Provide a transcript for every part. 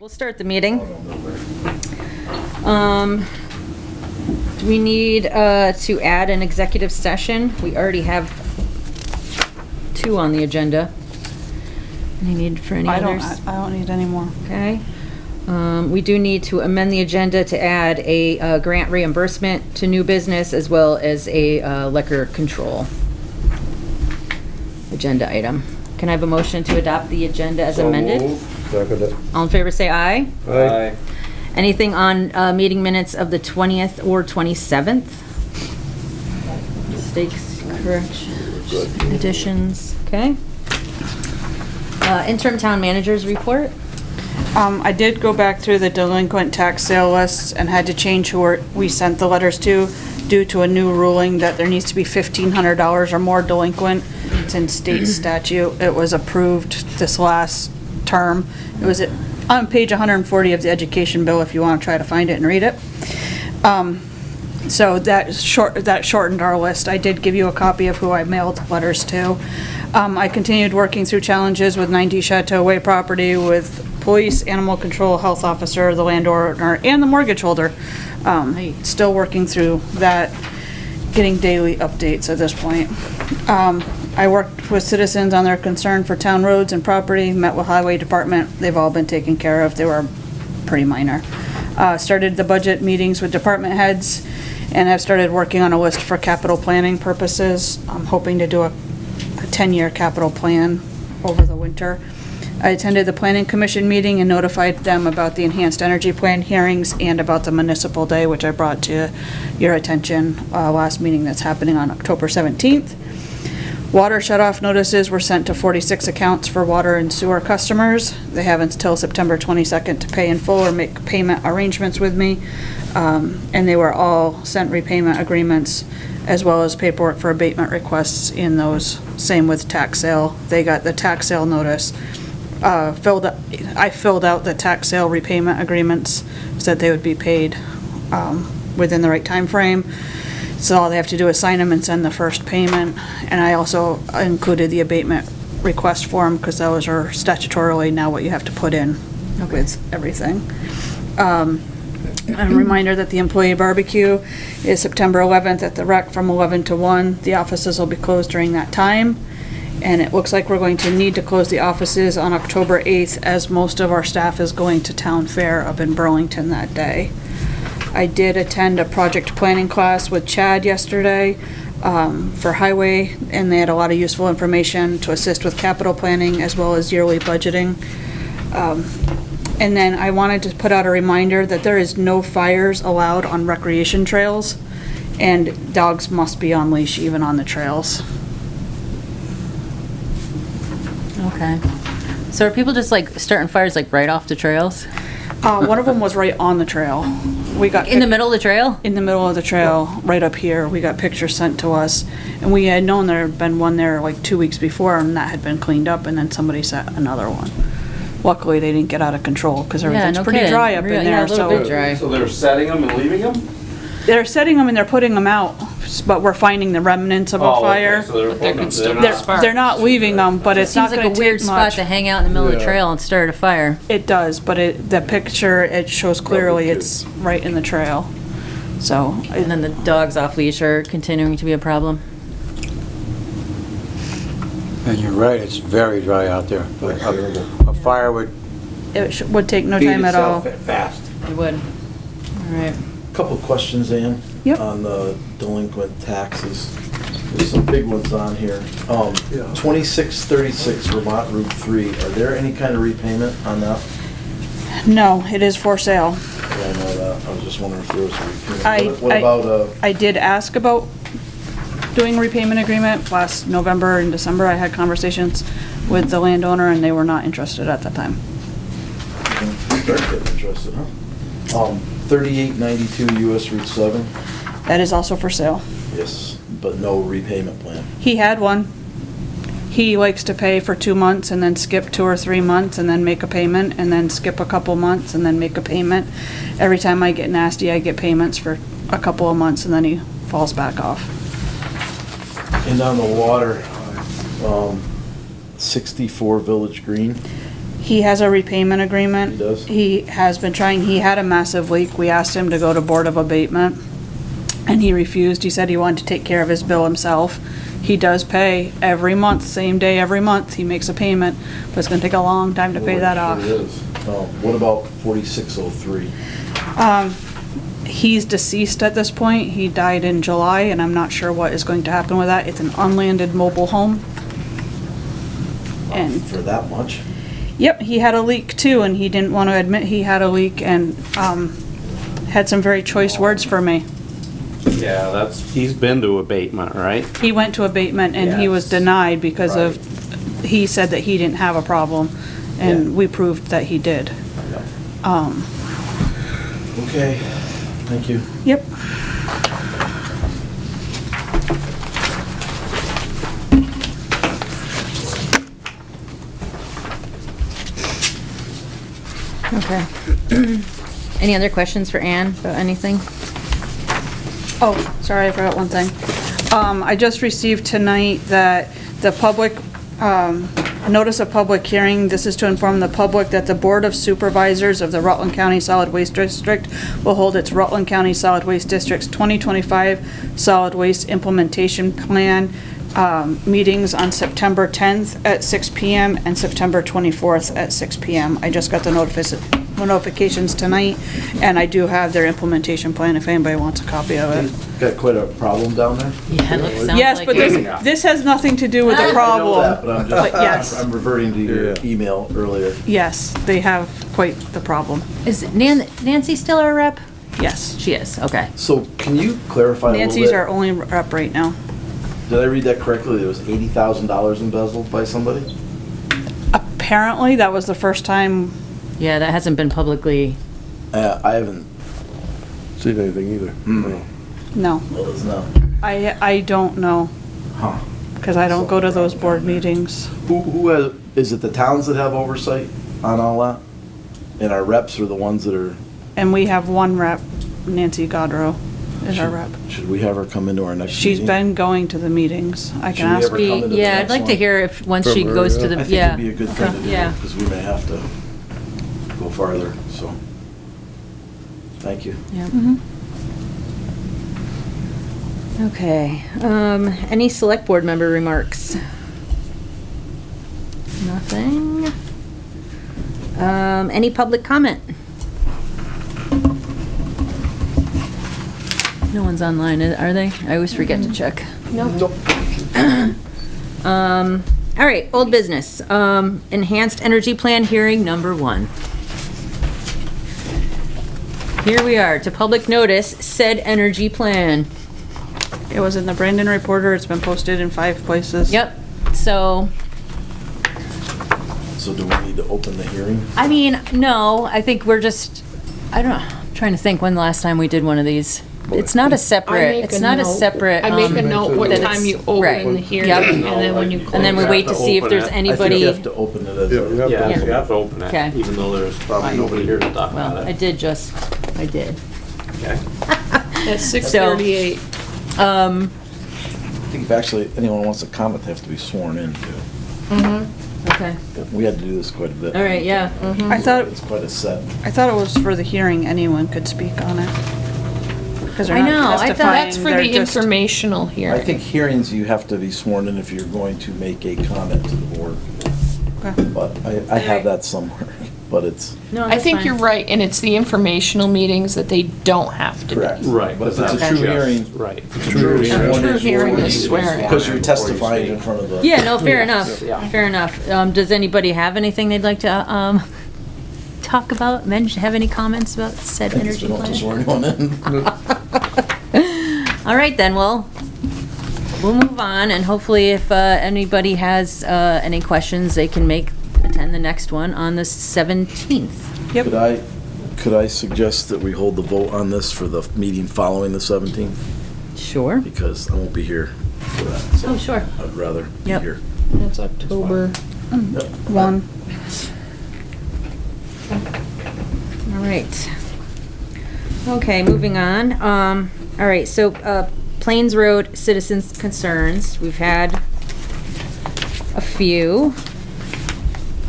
We'll start the meeting. Do we need to add an executive session? We already have 2 on the agenda. Any need for any others? I don't need any more. Okay. We do need to amend the agenda to add a grant reimbursement to new business as well as a liquor control agenda item. Can I have a motion to adopt the agenda as amended? Second it. All in favor say aye. Aye. Anything on meeting minutes of the 20th or 27th? Mistakes, corrections, additions, okay. Interim town manager's report. I did go back through the delinquent tax sale lists and had to change who we sent the letters to due to a new ruling that there needs to be $1,500 or more delinquent. It's in state statute. It was approved this last term. It was on page 140 of the education bill if you want to try to find it and read it. So that shortened our list. I did give you a copy of who I mailed letters to. I continued working through challenges with 90 Chateau Way property with police, animal control, health officer, the landowner, and the mortgage holder. Still working through that, getting daily updates at this point. I worked with citizens on their concern for town roads and property, met with highway department. They've all been taken care of. They were pretty minor. Started the budget meetings with department heads, and I've started working on a list for capital planning purposes. I'm hoping to do a 10-year capital plan over the winter. I attended the planning commission meeting and notified them about the enhanced energy plan hearings and about the municipal day, which I brought to your attention last meeting that's happening on October 17th. Water shutoff notices were sent to 46 accounts for water and sewer customers. They have until September 22nd to pay in full or make payment arrangements with me. And they were all sent repayment agreements as well as paperwork for abatement requests in those. Same with tax sale. They got the tax sale notice. I filled out the tax sale repayment agreements, said they would be paid within the right time frame. So all they have to do is sign them and send the first payment. And I also included the abatement request form because those are statutorily now what you have to put in with everything. A reminder that the employee barbecue is September 11th at the rec from 11 to 1. The offices will be closed during that time. And it looks like we're going to need to close the offices on October 8th as most of our staff is going to town fair up in Burlington that day. I did attend a project planning class with Chad yesterday for highway, and they had a lot of useful information to assist with capital planning as well as yearly budgeting. And then I wanted to put out a reminder that there is no fires allowed on recreation trails, and dogs must be on leash even on the trails. Okay. So are people just like starting fires like right off the trails? One of them was right on the trail. We got In the middle of the trail? In the middle of the trail, right up here. We got pictures sent to us, and we had known there had been one there like 2 weeks before, and that had been cleaned up, and then somebody set another one. Luckily, they didn't get out of control because everything's pretty dry up in there. Yeah, a little bit dry. So they're setting them and leaving them? They're setting them and they're putting them out, but we're finding the remnants of a fire. Okay, so they're putting them, They're not leaving them, but it's not Seems going like to a weird take spot much. to hang out in the middle of the Yeah. trail and start a fire. It does, but the picture, it shows clearly Probably it's right in the trail. So, And then the dogs off leash are continuing to be a problem. And you're right, it's very dry out there. But a fire would it would take no feed time at all. itself fast. It would. All right. Couple of questions, Ann. Yep. On the delinquent taxes. There's some big ones on here. 2636 Vermont Route 3, are there any kind of repayment on that? No, it is for sale. Yeah, I know that. I was just wondering if there was a repayment. I- What about, I did ask about doing a repayment agreement last November and December. I had conversations with the landowner and they were not interested at that time. start getting interested, huh? 3892 US Route 7, That is also for sale. yes, but no repayment plan. He had one. He likes to pay for 2 months and then skip 2 or 3 months and then make a payment and then skip a couple months and then make a payment. Every time I get nasty, I get payments for a couple of months and then he falls back off. And on the water, 64 Village Green, He has a repayment agreement. He does? He has been trying, he had a massive leak. We asked him to go to Board of Abatement, and he refused. He said he wanted to take care of his bill himself. He does pay every month, same day every month. He makes a payment, but it's gonna take a long time to pay that off. It is. What about 4603? He's deceased at this point. He died in July, and I'm not sure what is going to happen with that. It's an unlanded mobile home. And For that much? yep, he had a leak too, and he didn't want to admit he had a leak, and had some very choice words for me. Yeah, he's been to abatement, right? He went to abatement, and he was Yes. denied because of, he said that he didn't have a problem, and we proved that he did. Okay, thank you. Yep. Okay. Any other questions for Ann about anything? Oh, sorry, I forgot one thing. I just received tonight that the public, notice of public hearing, this is to inform the public that the Board of Supervisors of the Rutland County Solid Waste District will hold its Rutland County Solid Waste District's 2025 Solid Waste Implementation Plan meetings on September 10th at 6 p.m. and September 24th at 6 p.m. I just got the notifications tonight, and I do have their implementation plan if anybody wants a copy of it. Got quite a problem down there? Yeah, it looks, sounds Yes, like but it. this has nothing to do with the I know that, problem. but I'm But yes. just, I'm reverting to your email earlier. Yes, they have quite the problem. Is Nancy still our rep? Yes. She is, okay. So can you clarify a little bit? Nancy's our only rep right now. Did I read that correctly? There was $80,000 embezzled by somebody? Apparently, that was the first time, Yeah, that hasn't been publicly, I haven't, Seen anything either. no. well, it's not. I don't know, Huh. because I don't go to those board meetings. Who has, is it the towns that have oversight on all that? And our reps are the ones that are, And we have one rep, Nancy Godrow is our rep. should we have her come into our next meeting? She's been going to the meetings. I Should can we ask. ever come into the yeah, I'd next like to one? hear if, once she From her, goes to yeah. the, I think yeah. it'd be a good thing to do, Yeah. because we may have to go farther, so. Thank you. Yeah. Okay, any select board member remarks? Nothing. Any public comment? No one's online, are they? I always forget to check. Nope. All right, old business, enhanced energy plan hearing number 1. Here we are, to public notice, said energy plan. It was in the Brandon Reporter. It's been posted in 5 places. Yep, so, So do we need to open the hearing? I mean, no, I think we're just, I don't know, I'm trying to think when the last time we did one of these. It's not a I separate, make it's a not a note. separate. I make a note what that time it's- you right. open the hearing, Yep. and then when you close. And then we wait to see if there's I think anybody. you have to open it as Yeah, a. you have Yeah, to. you have to open Okay. it, even though there's probably nobody here to talk Well, about I it. did just, I did. Okay. At 6:38. I think if actually anyone wants to comment, they have to be sworn in too. Okay, We had to do this quite a bit. all right, yeah. I thought, It's quite a set. I thought it was for the hearing, anyone could speak on it. Because they're I not know, I thought testifying, That's for they're the just- informational I hearing. think hearings, you have to be sworn in if you're going to make a comment to the board. Okay. But I have that somewhere, but it's No, I that's think fine. you're right, and it's the informational meetings that they don't have to be. correct. Right. But if it's a Okay. true hearing, Right. true hearing. True hearing is swearing. Because you're testifying in front of the. Yeah, no, fair enough, Yeah. fair enough. Does anybody have anything they'd like to, talk about, have any comments about said I guess energy we don't have to plan? swear anyone in. All right, then, well, we'll move on, and hopefully if, anybody has, any questions, they can attend the next one on the 17th. Could I suggest that we hold the vote on this for the meeting following the 17th? Sure. Because I won't be here for that, so Oh, sure. I'd rather be Yep. here. That's October. Yep. 1. All right. Okay, moving on. All right, so, Plains Road citizens' concerns, we've had a few.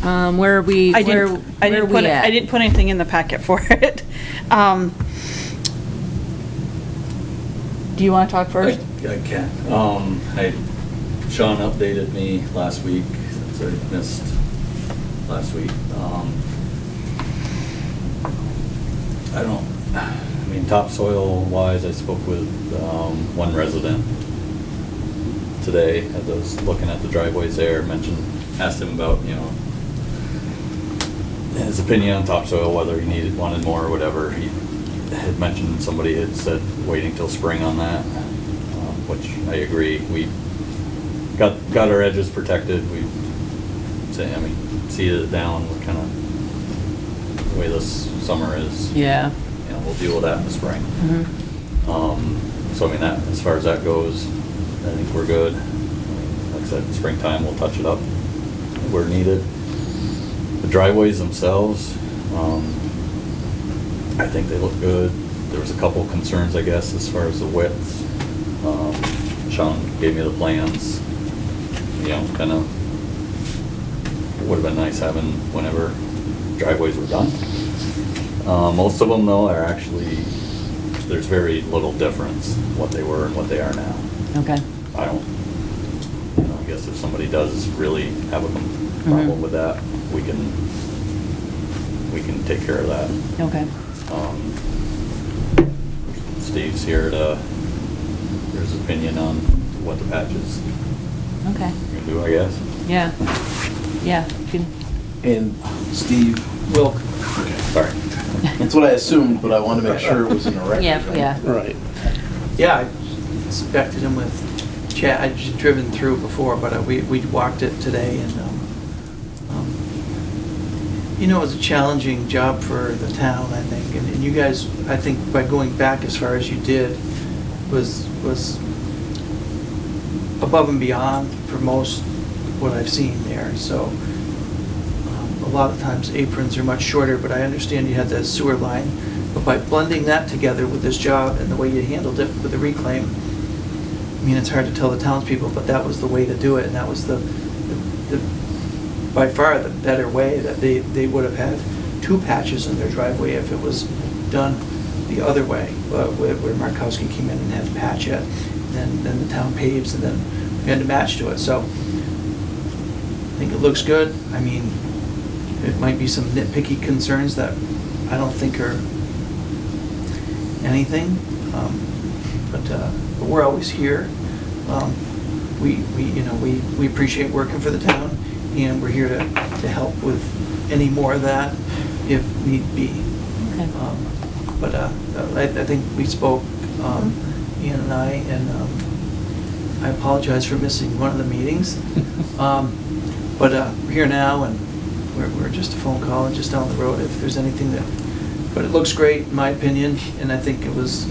Where are we, I where didn't are we at? I didn't put anything in the packet for it. Do you want to talk first? I can. Sean updated me last week, since I missed last week. I mean, topsoil wise, I spoke with one resident today as I was looking at the driveways there, asked him about, his opinion on topsoil, whether he wanted more or whatever. He had mentioned, somebody had said waiting till spring on that, which I agree. We got our edges protected. We seeded it down, kind of the way this summer is. Yeah. We'll deal with that in the spring. So I mean, that, as far as that goes, I think we're good. Like I said, springtime, we'll touch it up where needed. The driveways themselves, I think they look good. There was a couple concerns, I guess, as far as the width. Sean gave me the plans. Kind of would have been nice having whenever driveways were done. Most of them, though, are actually, there's very little difference what they were and what they are now. Okay. I don't, I guess if somebody does really have a problem with that, we can take care of that. Okay. Steve's here to hear his opinion on what the patches Okay. can do, I guess. Yeah. Yeah. You can- And Steve, Will. Sorry. that's what I assumed, but I wanted to make sure it was in the record. Yeah, right? yeah. Right. Yeah, I inspected him with Chad. I'd just driven through before, but we walked it today, and it was a challenging job for the town, I think. And you guys, I think, by going back as far as you did, was above and beyond for most what I've seen there. So a lot of times aprons are much shorter, but I understand you had the sewer line. But by blending that together with this job and the way you handled it with the reclaim, I mean, it's hard to tell the townspeople, but that was the way to do it, and that was the by far the better way. That they would have had 2 patches in their driveway if it was done the other way, where Markowski came in and had to patch it, and then the town paves, and then we had to match to it. So I think it looks good. I mean, it might be some nitpicky concerns that I don't think are anything, but we're always here. We appreciate working for the town, and we're here to help with any more of that if need be. Okay. But I think we spoke, Ian and I, and I apologize for missing one of the meetings. But we're here now, and we're just a phone call and just down the road if there's anything that. But it looks great, in my opinion, and I think it was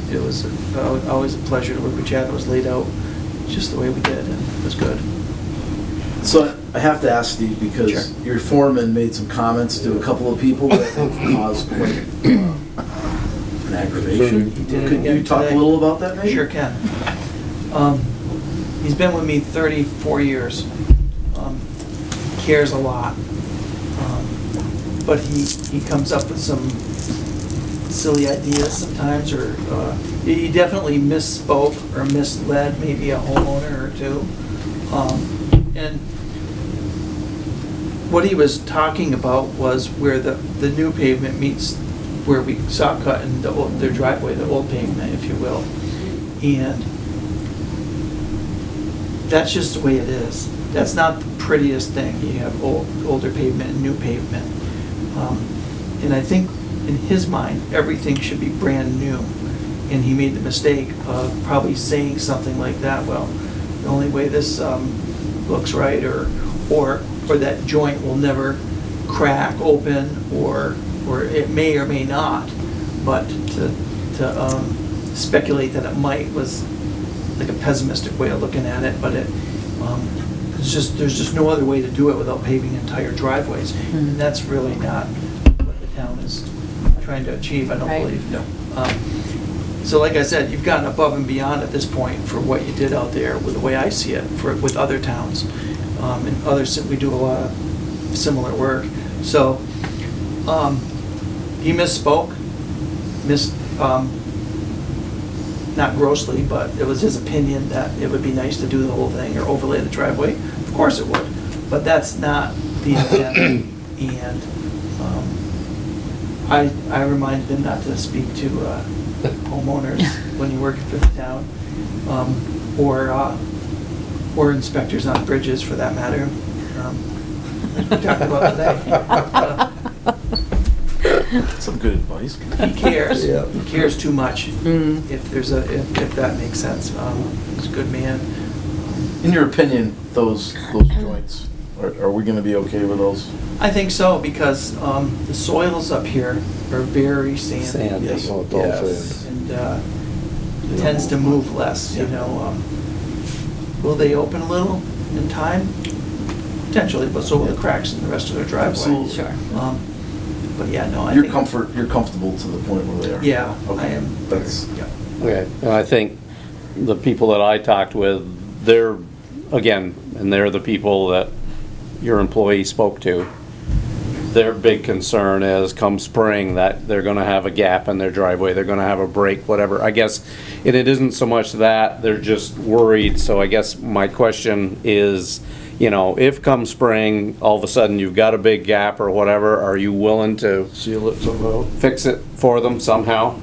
always a pleasure to work with Chad. It was laid out just the way we did, and it was good. So I have to ask Steve, because Sure. your foreman made some comments to a couple of people that have caused quite an aggravation. He did it Could again you talk today. a little about that, maybe? Sure can. He's been with me 34 years. Cares a lot. But he comes up with some silly ideas sometimes, or he definitely misspoke or misled maybe a homeowner or two. And what he was talking about was where the new pavement meets where we saw cut in their driveway, the old pavement, if you will. And that's just the way it is. That's not the prettiest thing. You have older pavement and new pavement. And I think in his mind, everything should be brand new. And he made the mistake of probably saying something like that, well, the only way this looks right, or that joint will never crack open, or it may or may not. But to speculate that it might was like a pessimistic way of looking at it. But there's just no other way to do it without paving entire driveways. And that's really not what the town is trying to achieve, I don't Right. believe. No. So like I said, you've gotten above and beyond at this point for what you did out there, with the way I see it, with other towns. And others, we do a lot of similar work. So, he misspoke, not grossly, but it was his opinion that it would be nice to do the whole thing or overlay the driveway. Of course it would, but that's not the intent. And I reminded him not to speak to homeowners when you work for the town, or inspectors on bridges for that matter, like we talked about today. Some good advice. He cares. Yeah. He cares too much. If that makes sense. He's a good man. In your opinion, those joints, are we gonna be okay with those? I think so, because the soils up here are very sandy. Sand, Yes. oh, it's all Yes. sand. And it tends to move less, you know. Will they open a little in time? Potentially, but so will the cracks in the rest of their driveway. Absolutely. Sure. But yeah, no, I You're think. you're comfortable to the point where they are? Yeah, I Okay. am. That's, Yeah. Okay, and I think the people that I talked with, they're, again, and they're the people that your employee spoke to. Their big concern is come spring that they're gonna have a gap in their driveway, they're gonna have a break, whatever. I guess, and it isn't so much that, they're just worried. So I guess my question is, you know, if come spring, all of a sudden you've got a big gap or whatever, are you willing to Seal it somehow. fix it for them somehow?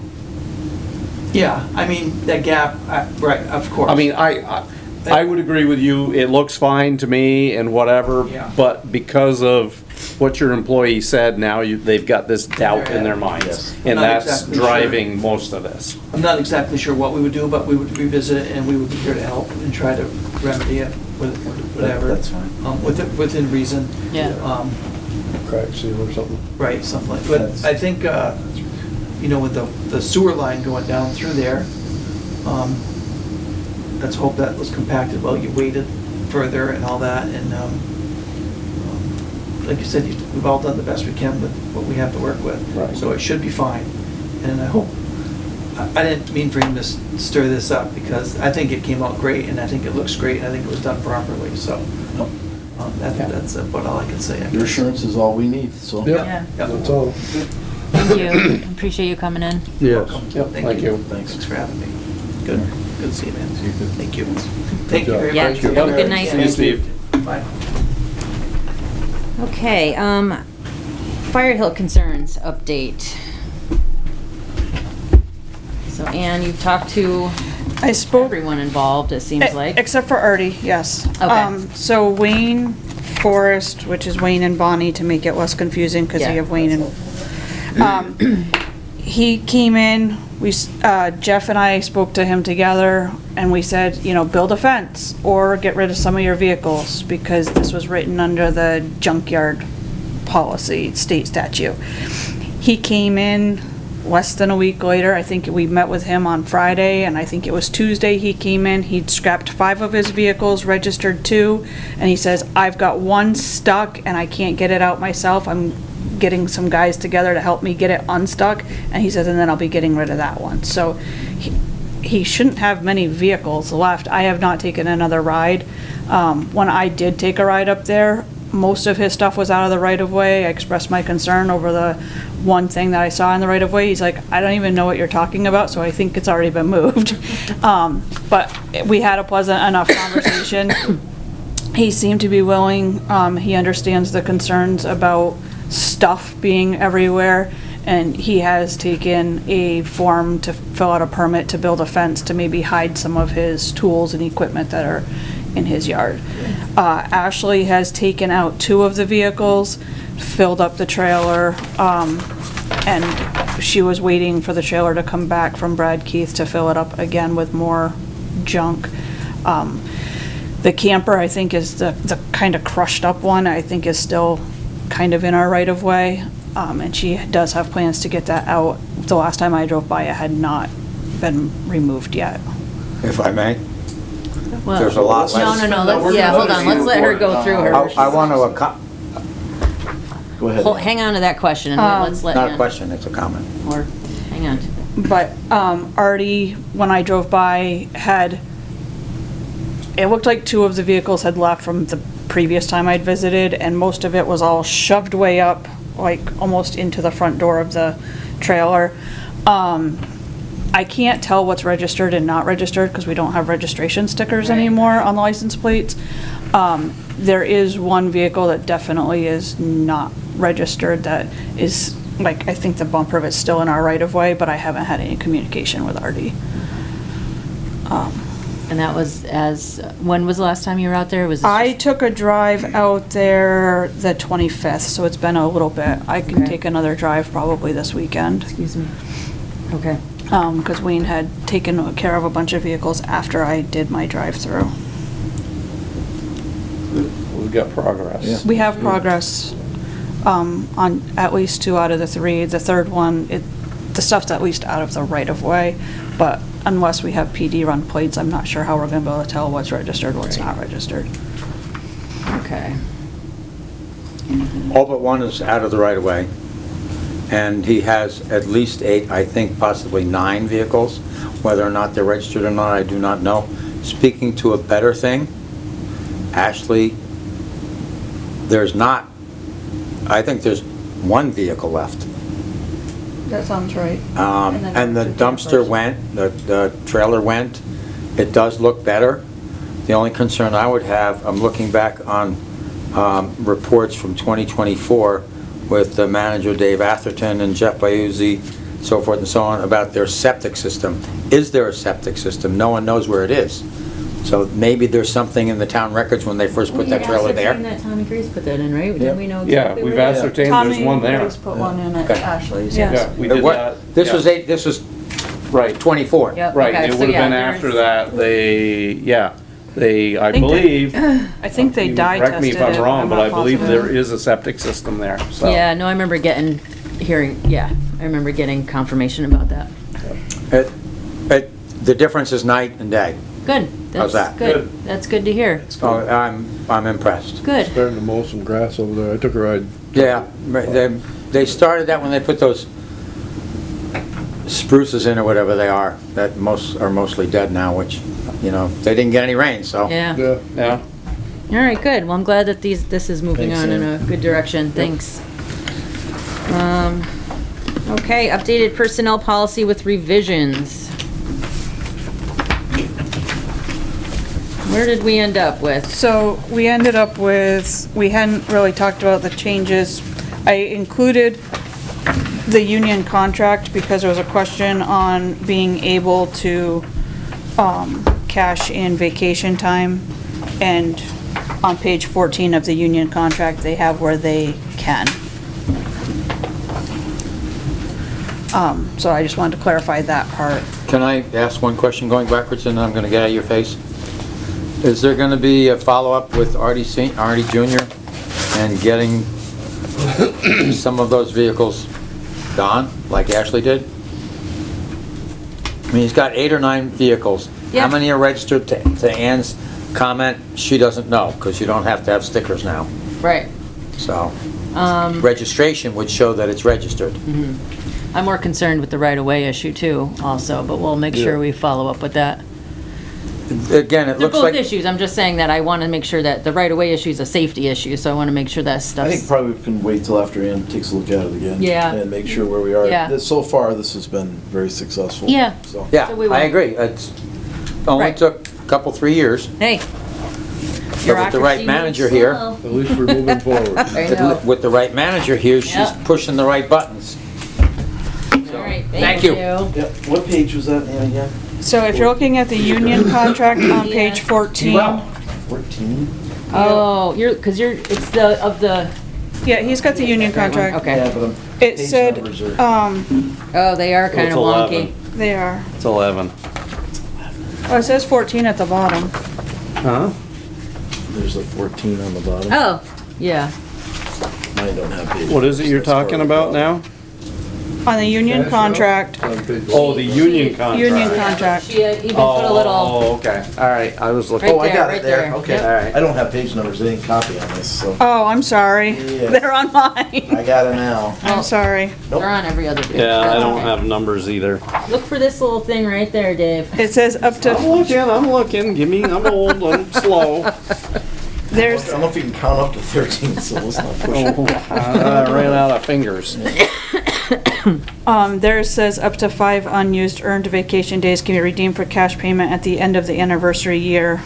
Yeah, I mean, that gap, right, of course. I mean, I would agree with you, it looks fine to me and whatever, Yeah. but because of what your employee said, now they've got this doubt in their minds. Yes. And I'm not that's exactly sure. driving most of this. I'm not exactly sure what we would do, but we would revisit it and we would be here to help and try to remedy it with whatever. That's fine. Within reason. Yeah. Crack seal or something. Right, something like, but I think, you know, with the sewer line going down through there, let's hope that was compacted well, you waited further and all that, and, like you said, we've all done the best we can with what we have to work with. Right. So it should be fine, and I hope, I didn't mean for him to stir this up, because I think it came out great, and I think it looks great, and I think it was done properly, so, that's about all I can say. I Your guess. assurance is all we need, so. Yeah, Yeah. that's all. Thank you. Appreciate you coming in. Yes. Yep, thank you. Thanks for having me. Good to see you, man. Thank you. Thank you very Yeah, much. have a good night. See you, Steve. Bye. Okay, Fire Hill concerns update. So Ann, you've talked to I spoke. everyone involved, it seems like. Except for Artie, yes. Okay. So Wayne Forrest, which is Wayne and Bonnie to make it less confusing, because Yeah, you have Wayne and, he came in, Jeff and I spoke to him together, and we said, you know, build a fence, or get rid of some of your vehicles, because this was written under the junkyard policy, state statute. He came in less than a week later. I think we met with him on Friday, and I think it was Tuesday he came in. He'd scrapped 5 of his vehicles, registered 2, and he says, I've got 1 stuck and I can't get it out myself. I'm getting some guys together to help me get it unstuck. And he says, and then I'll be getting rid of that one. So he shouldn't have many vehicles left. I have not taken another ride. When I did take a ride up there, most of his stuff was out of the right of way. I expressed my concern over the one thing that I saw in the right of way. He's like, I don't even know what you're talking about, so I think it's already been moved. But we had a pleasant enough conversation. He seemed to be willing. He understands the concerns about stuff being everywhere, and he has taken a form to fill out a permit to build a fence to maybe hide some of his tools and equipment that are in his yard. Ashley has taken out 2 of the vehicles, filled up the trailer, and she was waiting for the trailer to come back from Brad Keith to fill it up again with more junk. The camper, I think, is the kind of crushed up one, I think is still kind of in our right of way. And she does have plans to get that out. The last time I drove by, it had not been removed yet. If I may. Well, There's a lot less. No, let's, yeah, hold on, let's let her go through her. I want to, Go ahead. Hang on to that question, and then let's let not a Ann, question, it's a comment. or, hang on. But Artie, when I drove by, it looked like 2 of the vehicles had left from the previous time I'd visited, and most of it was all shoved way up, like almost into the front door of the trailer. I can't tell what's registered and not registered because we don't have registration stickers anymore on the license plates. There is one vehicle that definitely is not registered that is, like, I think the bumper of it's still in our right of way, but I haven't had any communication with RD. And that was when was the last time you were out there? Was this I just- took a drive out there the 25th, so it's been a little bit. I can Okay. take another drive probably this weekend. Excuse me. Okay. Because Wayne had taken care of a bunch of vehicles after I did my drive-through. We've got progress. We have progress on at least 2 out of the 3. The third one, the stuff's at least out of the right-of-way, but unless we have PD run plates, I'm not sure how we're gonna be able to tell what's registered, what's not registered. Okay. All but one is out of the right of way. And he has at least 8, I think possibly 9 vehicles. Whether or not they're registered or not, I do not know. Speaking to a better thing, Ashley, I think there's 1 vehicle left. That sounds right. And the dumpster went, the trailer went. It does look better. The only concern I would have, I'm looking back on reports from 2024 with the manager Dave Atherton and Jeff Bayuzzi, so forth and so on, about their septic system. Is there a septic system? No one knows where it is. So maybe there's something in the town records when they first put that trailer there. That Tommy Grace put that in, right? Yeah. Didn't we know Yeah, exactly we've where it is? ascertained there's one there. Tommy put one in at Okay. Ashley's, Yeah. yes. Yeah, we did that. This yeah. was this was Right, 24. Yep, right. okay, It so would have yeah, been there's- after that, I think believe. I think they you dye Correct me tested if it. I'm wrong, but not I believe positive. there is a septic system there, so. Yeah, no, I remember I remember getting confirmation about that. The difference is night and day. Good. How's That's that? good. Good. That's good to hear. Oh, I'm impressed. Good. Starting to mow some grass over there. I took a ride. Yeah, they started that when they put those spruces in or whatever they are, that are mostly dead now, which, they didn't get any rain, so. Yeah. Yeah. Yeah. All right, good. Well, I'm glad that this is moving Thanks, on in Sam. a good direction. Thanks. Okay, updated personnel policy with revisions. Where did we end up with? So we ended up with, we hadn't really talked about the changes. I included the union contract because there was a question on being able to cash in vacation time. And on page 14 of the union contract, they have where they can. So I just wanted to clarify that part. Can I ask one question going backwards, and then I'm gonna get out of your face? Is there gonna be a follow-up with Artie Jr. and getting some of those vehicles gone, like Ashley did? I mean, he's got 8 or 9 vehicles. Yeah. How many are registered? To Ann's comment, she doesn't know, because you don't have to have stickers now. Right. So, registration would show that it's registered. I'm more concerned with the right-of-way issue too, also, but we'll make sure we follow up with that. Again, it They're looks both like... issues. I'm just saying that I want to make sure that the right-of-way issue is a safety issue, so I want to make sure that I stuff's... think probably we can wait till after Ann takes a look at it again. Yeah. And make sure where we are. Yeah. So far, this has been very successful. Yeah. So. Yeah, So we I will- agree. It's only Right. took a couple, 3 years. Hey. But with the right manager here, At least we're moving forward. I know. with the right manager here, she's Yep. pushing the right buttons. All right, Thank thank you. Yeah, what page was that, Ann, again? So if you're looking at the union contract on page 14. 14? Oh, it's of the, Yeah, he's got the union contract. okay. Yeah, but It page said, numbers are. Oh, they are kind It's of 11. wonky. they are. It's 11. Oh, it says 14 at the bottom. Huh? There's a 14 on the bottom. Oh, yeah. Mine don't have pages. What is it you're That's part talking of the about problem. now? On the union contract, On page- Oh, the union contract. union contract. She even put a little, Oh, okay. All right, I was looking. Right Oh, I there, got right it there. there. Okay. Yep. All right. I don't have page numbers. I didn't copy on this, so Oh, I'm sorry. Yeah. They're on mine. I got it now. I'm sorry. they're on every other page. Yeah, I That's don't okay. have numbers either. Look for this little thing right there, Dave. It says up to, I'm looking. I'm old, I'm slow. There's, I don't know if you can count up to 13, so let's not push it. I ran out of fingers. there says up to 5 unused earned vacation days can be redeemed for cash payment at the end of the anniversary year.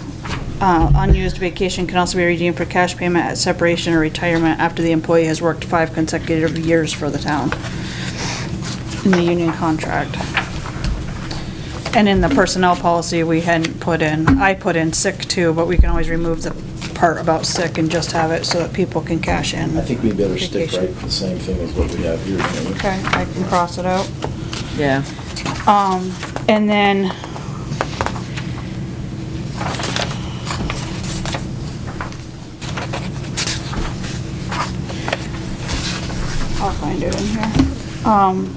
Unused vacation can also be redeemed for cash payment at separation or retirement after the employee has worked 5 consecutive years for the town in the union contract. And in the personnel policy, we hadn't put in, I put in sick too, but we can always remove the part about sick and just have it so that people can cash in. I think we better stick Vacation. right the same thing as what we have here. don't we? Okay, I can cross it out. Yeah. And then I'll find it in here.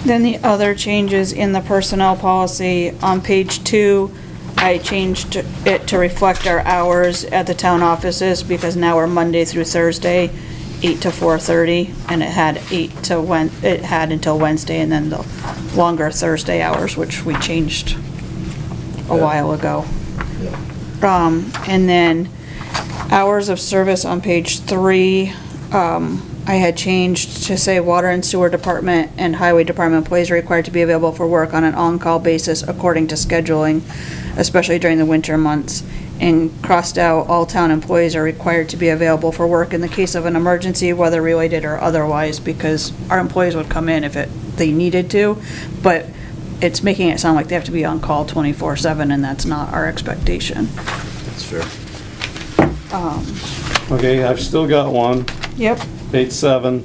Then the other changes in the personnel policy, on page 2, I changed it to reflect our hours at the town offices, because now we're Monday through Thursday, 8 to 4:30, and it had it had until Wednesday, and then the longer Thursday hours, which we changed a while ago. And then hours of service on page 3, I had changed to say water and sewer department and highway department employees are required to be available for work on an on-call basis according to scheduling, especially during the winter months. And crossed out, all town employees are required to be available for work in the case of an emergency, weather related or otherwise, because our employees would come in if they needed to, but it's making it sound like they have to be on call 24/7, and that's not our expectation. That's fair. Okay, I've still got one. Yep. Page 7,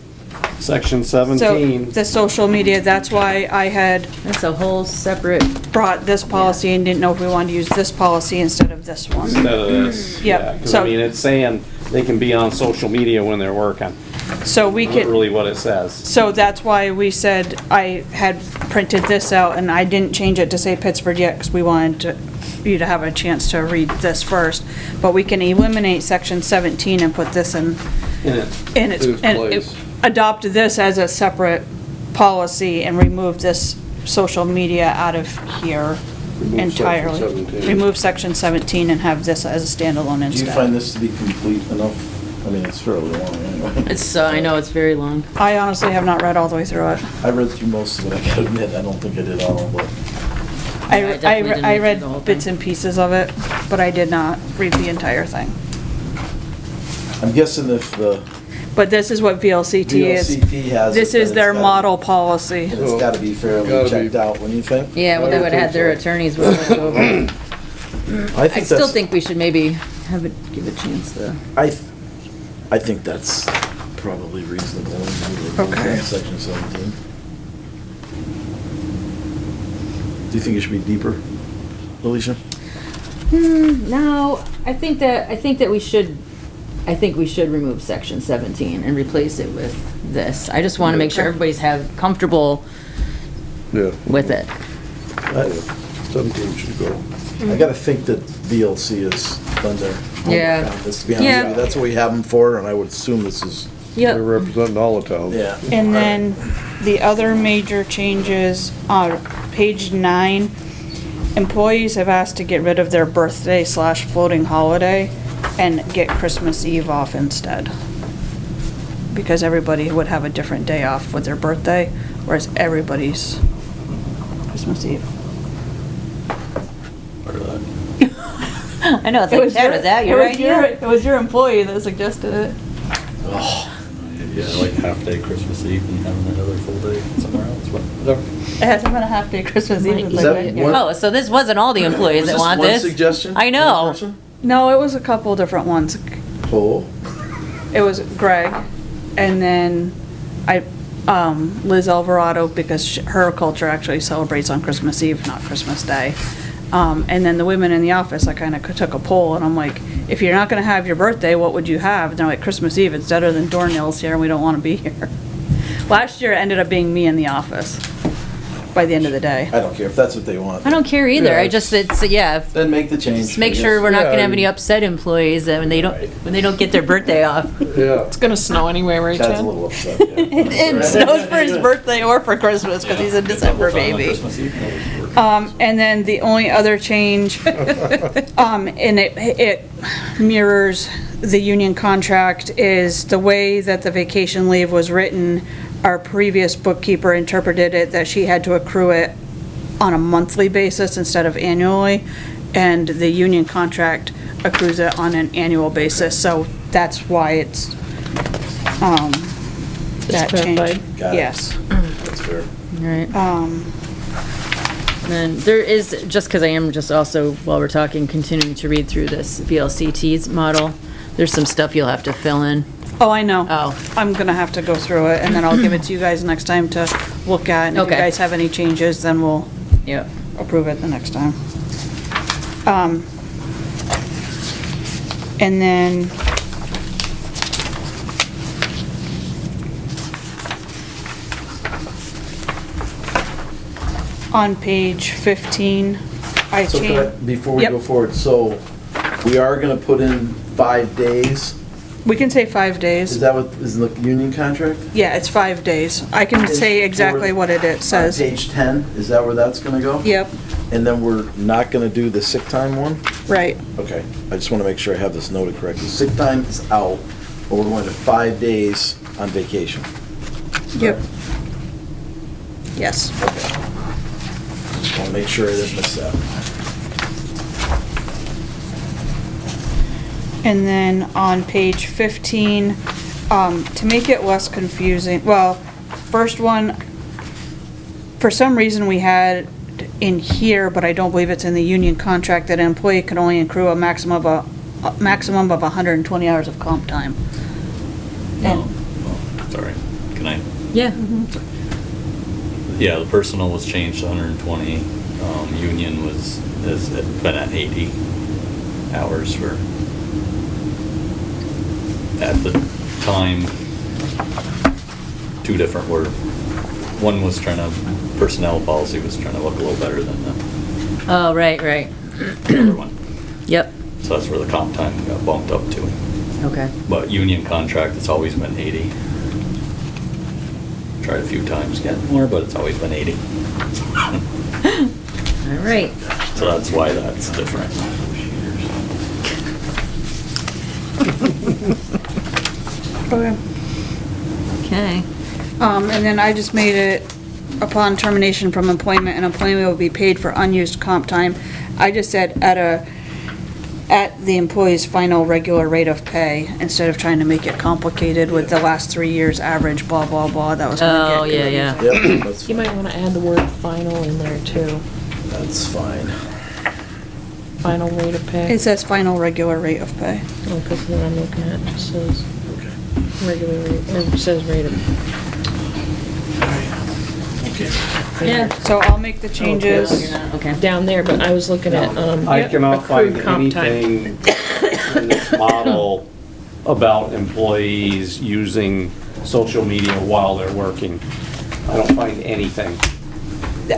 section 17. So the social media, that's why I had That's a whole separate, brought this policy and didn't know if we wanted to use this policy instead of this one. Instead of this. Yep, Yeah, 'cause so- I mean, it's saying they can be on social media when they're working. So we could, Literally what it says. so that's why we said I had printed this out, and I didn't change it to say Pittsford yet, because we wanted you to have a chance to read this first. But we can eliminate section 17 and put this in In it. Whose place? adopt this as a separate policy and remove this social media out of here Remove entirely. section 17. Remove section 17 and have this as a standalone Do instead. you find this to be complete enough? I mean, it's fairly long anyway. it's, I know it's very long. I honestly have not read all the way through it. I read through most of it, I gotta admit, I don't think I did all, but I, Yeah, I definitely didn't I read read the whole bits thing. and pieces of it, but I did not read the entire thing. I'm guessing if the But this is what VLCT is. VLCT has. This it, is then their it's gotta- model policy. then It's gotta be fairly Gotta be. checked out, wouldn't you think? Yeah, well, they would have had their attorneys with it over. I I think still that's, think we should maybe give a chance to, I think that's probably reasonable. Okay. Section 17. Do you think it should be deeper, Alicia? no, I think that we should remove section 17 and replace it with this. I just want to make sure everybody's comfortable Yeah. with it. 17 should go. I gotta think that VLC has done their Yeah. homework on this, to be honest Yeah. with you. That's what we have them for, and I would assume this is, They're Yep. representing all the towns. yeah. And then the other major changes on page 9, employees have asked to get rid of their birthday/floating holiday and get Christmas Eve off instead. Because everybody would have a different day off with their birthday, whereas everybody's Christmas Eve. Part of that. I know, it's It like, was that your- was that it your was idea? It was your employee that suggested it. Yeah, like half-day Christmas Eve and having another full day somewhere else, but whatever. It hasn't been a half day Christmas Eve. It's Is like- that one- Oh, so this wasn't all the employees Was that this want one this? suggestion? I know. One person? No, it was a couple different ones. Oh, It was Greg, and then Liz Alvarado, because her culture actually celebrates on Christmas Eve, not Christmas Day. And then the women in the office, I kind of took a poll, and I'm like, if you're not gonna have your birthday, what would you have? And they're like, Christmas Eve, it's better than doornails here, and we don't wanna be here. Last year, it ended up being me in the office. by the end of the day. I don't care if that's what they want. I don't care either. Yeah, I just, it's, yeah, Then make the change. just make I guess. sure we're not gonna Yeah, have any upset employees when they don't get their birthday off. Yeah. It's gonna snow anyway, right, Chad's a Chad? little upset. Yeah. It snows for his birthday or for Christmas, because he's a December baby. Christmas Eve, nobody's working. And then the only other change, and it mirrors the union contract, is the way that the vacation leave was written. Our previous bookkeeper interpreted it that she had to accrue it on a monthly basis instead of annually, and the union contract accrues it on an annual basis, so that's why it's, that change. clarified? Got it. Yes. That's fair. Right. And then there is, just because I am just also, while we're talking, continuing to read through this VLCT's model, there's some stuff you'll have to fill in. Oh, I know. Oh. I'm gonna have to go through it, and then I'll give it to you guys next time to look at, and if you Okay. guys have any changes, then we'll Yep. approve it the next time. And then on page 15, I So can I, changed, before we Yep. go forward, so we are gonna put in 5 days. we can say 5 Is days. that what is in the union contract? Yeah, it's 5 days. I can Is say exactly for- what it On says. page 10, is that where that's gonna go? Yep, And then we're not gonna do the sick time one? right. Okay, I just wanna make sure I have this noted correctly. Sick time is out, but we're going to 5 days on vacation. Yep. Yes. Okay. Just wanna make sure I didn't miss that. And then on page 15, to make it less confusing, well, first one, for some reason we had in here, but I don't believe it's in the union contract, that an employee can only accrue a maximum of 120 hours of comp time. Oh, sorry, can I? Yeah. Yeah, the personal was changed to 120, union has been at 80 hours for, at the time, two different were, one was trying to, personnel policy was trying to look a little better than Oh, right, right. the other one. Yep. So that's where the comp time got bumped up to. Okay. But union contract, it's always been 80. Tried a few times getting more, but it's always been 80. All right. So that's why that's different. Okay. Okay. And then I just made it, upon termination from employment, an employee will be paid for unused comp time. I just said at the employee's final regular rate of pay, instead of trying to make it complicated with the last 3 years average, blah, blah, blah, that was gonna get Oh, yeah, confusing. yeah. Yep, that's You fine. might wanna add the word final in there too. That's fine. Final rate of pay. It says final regular rate of pay. Oh, cause what I'm looking at just says Okay. regular rate, or it says rate of. Okay. Yeah. So I'll make the changes. Okay. Down there, but I was looking at, I cannot find accrued comp time. anything in this model about employees using social media while they're working. I don't find anything.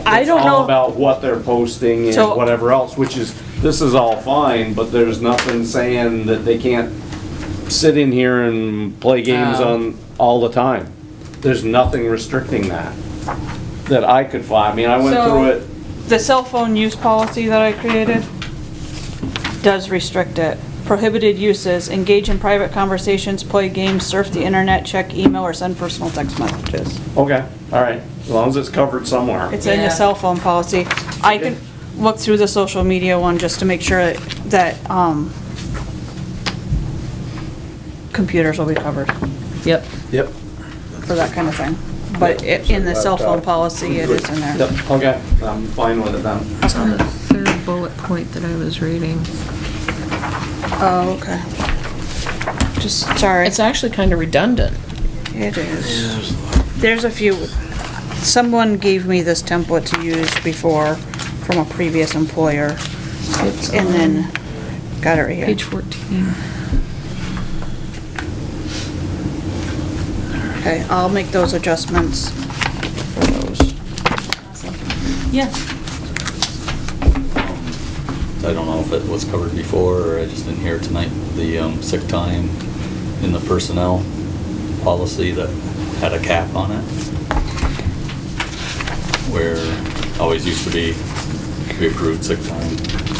I don't It's all know, about what they're posting and So- whatever else, which is, this is all fine, but there's nothing saying that they can't sit in here and play games Oh. on all the time. There's nothing restricting that I could find. I mean, I went So- through it. the cell phone use policy that I created does restrict it. Prohibited uses, engage in private conversations, play games, surf the internet, check email, or send personal text messages. Okay, all right, as long as it's covered somewhere. It's in the Yeah. cell phone policy. I can look through the social media one just to make sure that, computers will be covered Yep. Yep. for that kind of thing. But in the cell phone policy, it is in there. Yep, okay, I'm fine with it then. It's on the third bullet point that I was reading. Oh, okay. Just, sorry. It's actually kinda redundant. It is. There's a few, someone gave me this template to use before from a previous employer, It's and then got it right here. page 14. Okay, I'll make those adjustments for those. Yeah. I don't know if it was covered before, or I just didn't hear it tonight, the sick time in the personnel policy that had a cap on it. Where always used to be, we accrued sick time.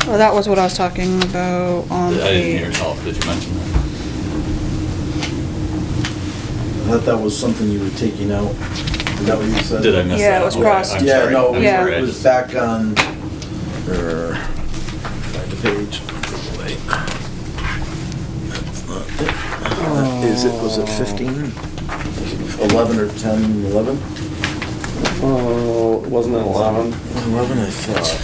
Well, that was what I was talking about on I didn't hear, page. oh, did you mention that? I thought that was something you were taking out. Is that what you said? Did I miss that? Yeah, it was Okay, crossed. I'm Yeah, sorry. no, I'm Yeah. sorry, I it was just- back on, find the page. Wait. That's not it. Was it 15? 11 or 10, 11? Oh, wasn't it 11? 11, I thought.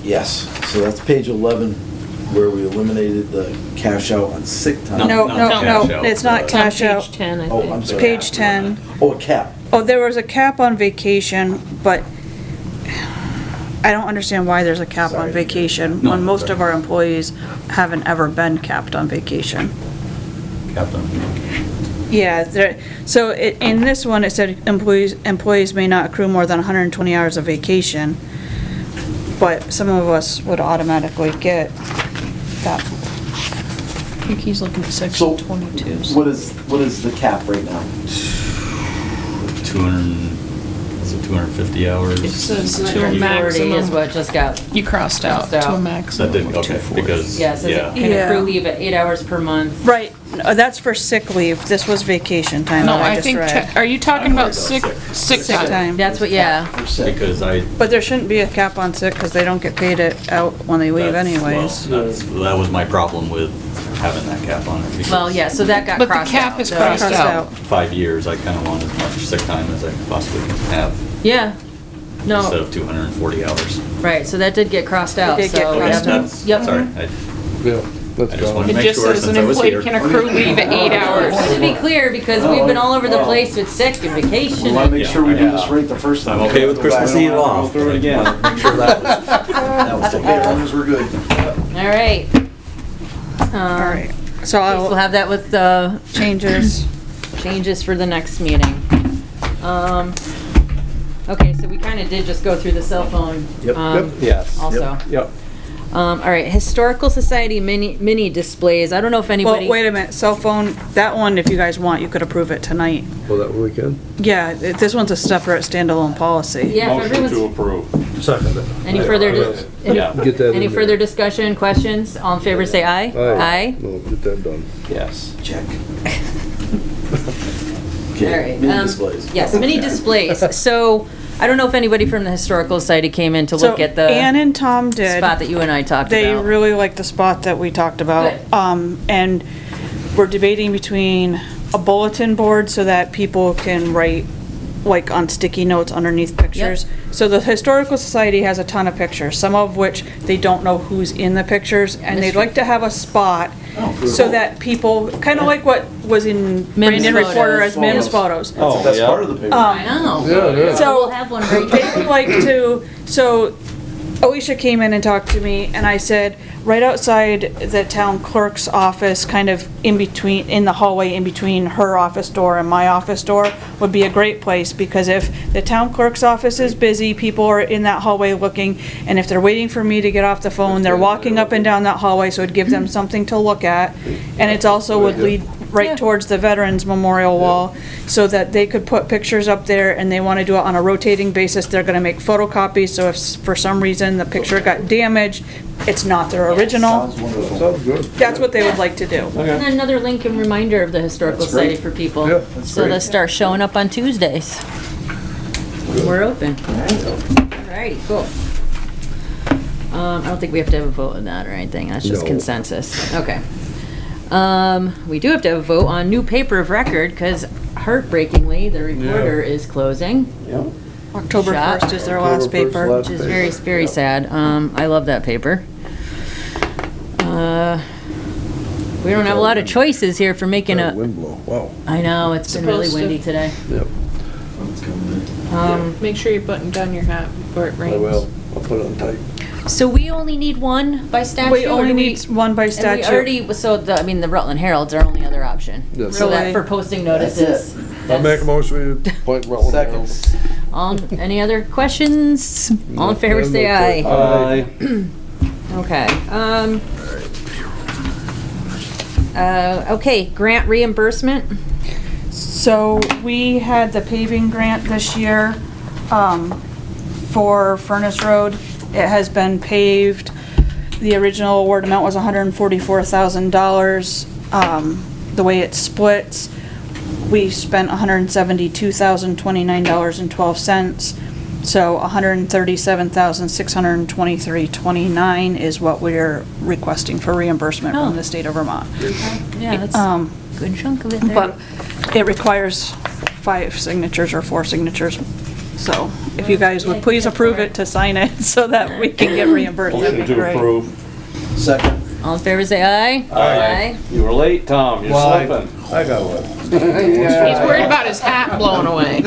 Yes, so that's page 11, where we eliminated the cash out on sick time. No, not no, cash no, out, it's not but- cash On out. page 10, I Oh, think. I'm It's sorry. page 10. Oh, a cap. Oh, there was a cap on vacation, but I don't understand why there's a cap on Sorry. vacation No, when most sorry. of our employees haven't ever been capped on vacation. Captain. Yeah, so in this one, it said employees may not accrue more than 120 hours of vacation, but some of us would automatically get that. I think he's looking at So, section 22. what is the cap right now? 250 hours? It says to a 240 is maximum. what just got, You crossed out Crossed to a out. maximum That didn't, of okay, 240. because, yeah, it says yeah. it can Yeah. accrue leave at 8 hours per month. Right, that's for sick leave. This was vacation time No, that I I just think, read. are you talking I'm worried about about sick Sick time? time. That's what, yeah. For sick. Because I. But there shouldn't be a cap on sick because they don't get paid it out when they leave that's- anyways. well, that was my problem with having that cap on it. because Well, yeah, so that got But the crossed out. cap is so- crossed Crossed out. out. 5 years, I kind of want as much sick time as I possibly can have, Yeah, instead no, of 240 hours. right, so that did get crossed out, did get so. crossed Okay, yeah, out. that's, Yep. sorry, Yeah, that's I just wanted gone. to It make just sure says since an I was employee here. can accrue leave at 8 hours. To be clear, because we've been all over the place with sick and We vacation. wanna make sure we do Yeah. this right the first time. I'm okay with Go back Christmas and Eve go off. through it again. Make sure that was okay, as long as we're good. All right. All right, so We'll I'll have that with the changes. changes for the next meeting. Okay, so we kind of did just go through the cell phone. Yep. Yep. Yes. Also. Yep. All right, Historical Society mini displays. I don't know if anybody. Well, wait a minute, cell phone, that one, if you guys want, you could approve it tonight. Well, that weekend? Yeah, this one's a separate standalone policy. Yeah, if Motion to everyone's, approve. Second. any further, any, Yeah. Get that in any there. further discussion, questions? All in favor, say aye. Aye. No, get that done. Yes. Check. All Okay, right. mini displays. Yes, mini displays. So, I don't know if anybody from the Historical Society came in to So look at Ann the and Tom did. spot that you and I talked They about. really like the spot that we talked about. Good. And we're debating between a bulletin board so that people can write like on sticky notes underneath pictures. So the Historical Society has a ton of pictures, some of which they don't know who's in the pictures, and they'd like to have a spot so that people, kind of like what was in Brandon Reporter as Mim's photos. Oh, That's yeah. part of the paper. I know. Yeah, yeah. So we'll have one right They here. would like to, so Alicia came in and talked to me, and I said, right outside the town clerk's office, kind of in between, in the hallway in between her office door and my office door, would be a great place, because if the town clerk's office is busy, people are in that hallway looking, and if they're waiting for me to get off the phone, they're walking up and down that hallway, so it'd give them something to look at. And it's also would lead right towards the Veterans Memorial Wall, so that they could put pictures up there, and they want to do it on a rotating basis. They're gonna make photocopies, so if for some reason the picture got damaged, it's not their original. Sounds wonderful. Sounds good. That's what they would like to do. And another link and reminder of the Historical That's great. Society for people. Yeah, that's So great. they'll start showing up on Tuesdays. We're open. Alrighty, cool. I don't think we have to have a vote on that or anything, that's just No. consensus. Okay. We do have to have a vote on new paper of record, because heartbreakingly, the reporter is closing, Yep. October Shot. 1st is their last October 1st, paper. last which is very, very sad. I love that paper. We don't have a lot of choices here for making That a, wind blow, wow. I know, it's been really Supposed to. windy today. Yep, Make sure you button down your hat before it rains. I will. I'll put it on tight. So we only need one by statute? We or only do need one by And we statute. already, so the, I mean, the Rutland Herald's our only other option. That's So that Really? for posting That's notices. it. I make a motion we appoint Rutland. Second. Any other questions? All in favor, say aye. Aye. Okay, okay, grant reimbursement. So we had the paving grant this year, for Furnace Road. It has been paved. The original award amount was $144,000. The way it splits, we spent $172,029.12. So $137,623.29 is what we're requesting for reimbursement Oh. from the state of Vermont. Yeah, that's Um, a good chunk of it there. But it requires 5 signatures or 4 signatures. So if you guys would please approve it to sign it so that we can get reimbursed, that'd Motion be to great. approve. Second. All in favor, say aye. Aye. You were late, Tom, you're Why? slipping. I got one. He's worried about his hat blowing away.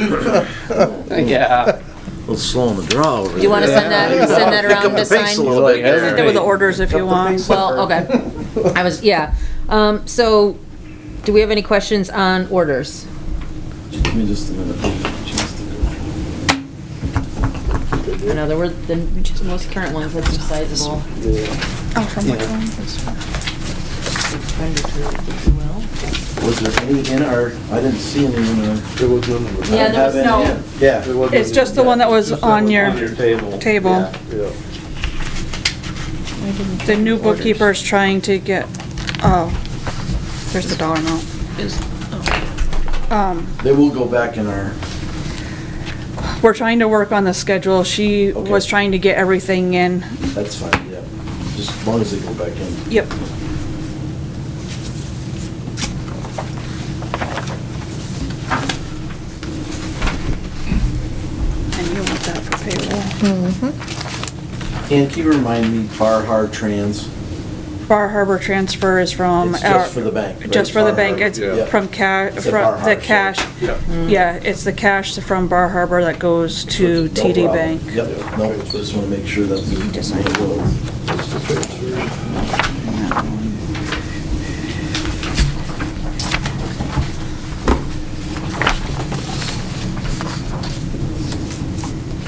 Yeah. Let's slow him the draw over Do you want to send that Pick up around the to pace a sign? little bit there. There were the orders if you want. Well, okay. Yeah. So, do we have any questions on orders? Give me just a minute. I know there were the most current ones had some sizable Oh, from which one? expenditures, if you will. Was there any in our, I didn't see any in our. There was none of Yeah, it. there Have was any no- in. Yeah. There wasn't It's any. just the one that was Just that on one your On your table. table. Yeah. The new bookkeeper's trying to get, oh, there's the dollar amount. They will go back in our, We're trying to work on the schedule. She Okay. was trying to get everything in. that's fine, yeah. Just as long as they go back in. Yep. And you want that for payroll. And can you remind me, Bar Hard Trans, Bar Harbor transfer is from. it's just for the bank, right? Just for the Bar bank. Harbor. It's Yeah. from cash, It's a Bar from the Harbor, cash. Yeah. Yeah, it's the cash from Bar Harbor that goes to No TD problem. Bank. Yep, no, just wanna make sure that's. Just sign it. That's the transfer.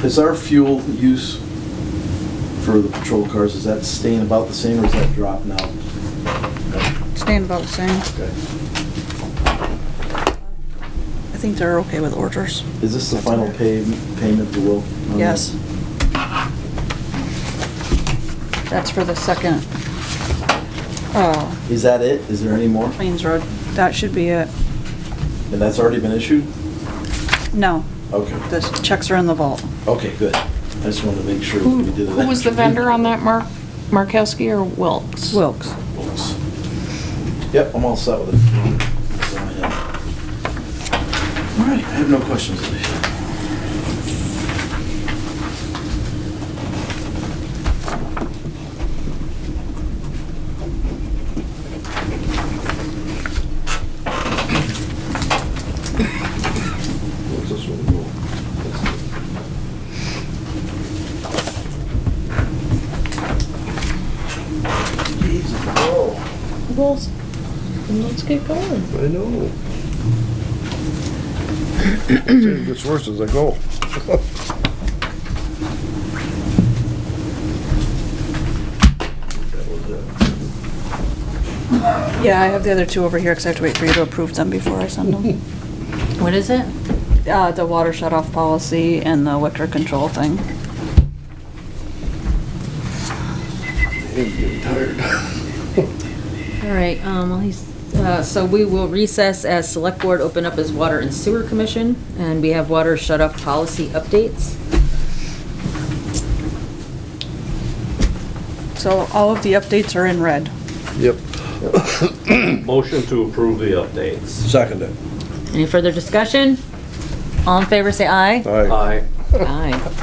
Is our fuel use for the patrol cars, is that staying about the same or is that dropping out? Staying about the same. Okay. I think they're okay with orders. Is this the final payment to Will? Yes. That's for the second. Oh, Is that it? Is there any more? Plains Road. That should be it. And that's already been issued? No, Okay, the checks are in the vault. okay, good. I just wanted to make sure we did it. Who was the vendor on that, Markowski or Wilkes? Wilkes. Yep, I'm all set with it. That's all I have. All right, I have no questions. What's this one go? Well, let's get going. I know. It gets worse as I go. That was it. Yeah, I have the other two over here because I have to wait for you to approve them before I send them. What is it? The water shut-off policy and the liquor control thing. I'm getting tired. All right, well, so we will recess as select board, open up as water and sewer commission, and we have water shut-off policy updates. So all of the updates are in red. Yep. Motion to approve the updates. Second it. Any further discussion? All in favor, say aye. Aye. Aye. Aye.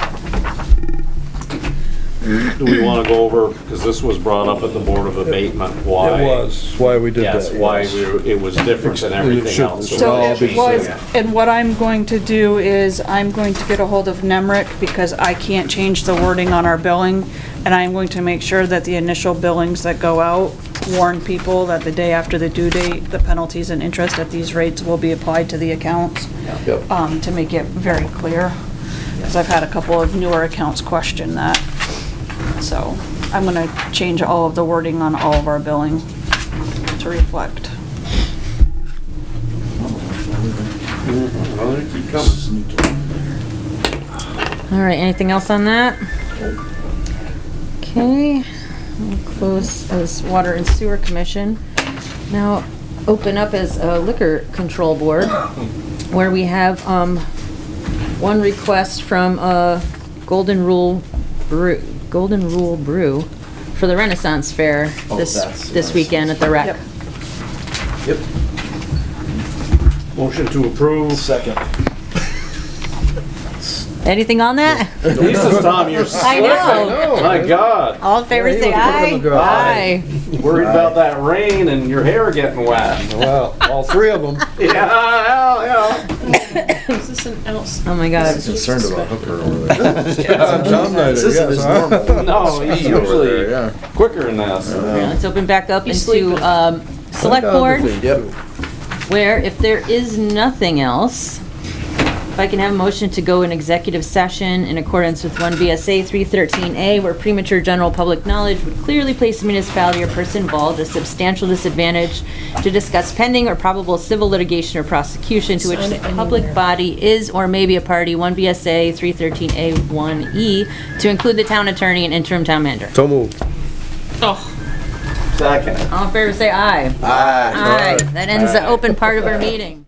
Do we want to go over, because this was brought up at the Board of Abatement, why? It was, that's why we did that. Yes, why it was different than everything should- else. should So all it be was, same. and what I'm going to do is, I'm going to get a hold of Nemrick because I can't change the wording on our billing, and I'm going to make sure that the initial billings that go out warn people that the day after the due date, the penalties and interest at these rates will be applied to the accounts. Yep. To make it very clear, because I've had a couple of newer accounts question that. So I'm gonna change all of the wording on all of our billing to reflect. All right, anything else on that? Okay, we'll close as Water and Sewer Commission. Now, open up as a Liquor Control Board, where we have, one request from, Golden Rule Brew for the Renaissance Fair Oh, this that's weekend at the Rec. Yep. Yep. Motion to approve. Second. Anything on that? Jesus, Tom, you're slick. I know. My God. All in favor, Yeah, he say was putting aye. in the garage. Aye. Worried about that rain and your hair getting wet. Well, all three of them. Yeah. Is this an else? Oh my God. Concerned about Hooker over there. John This isn't his normal. No, he's Speed over there, usually yeah. quicker than this. Yeah, let's open back up He's into, sleeping. Select Board, Yep. where if there is nothing else, if I can have a motion to go in executive session in accordance with 1 V.S.A. 313A, where premature general public knowledge would clearly place the municipality or person involved at a substantial disadvantage to discuss pending or probable civil litigation or prosecution to which Sign the it anywhere. public body is or may be a party, 1 V.S.A. 313A 1E, to include the town attorney and interim town manager. So moved. Oh, Second. All in favor, say aye. Aye. Aye. That ends the open part of our meeting.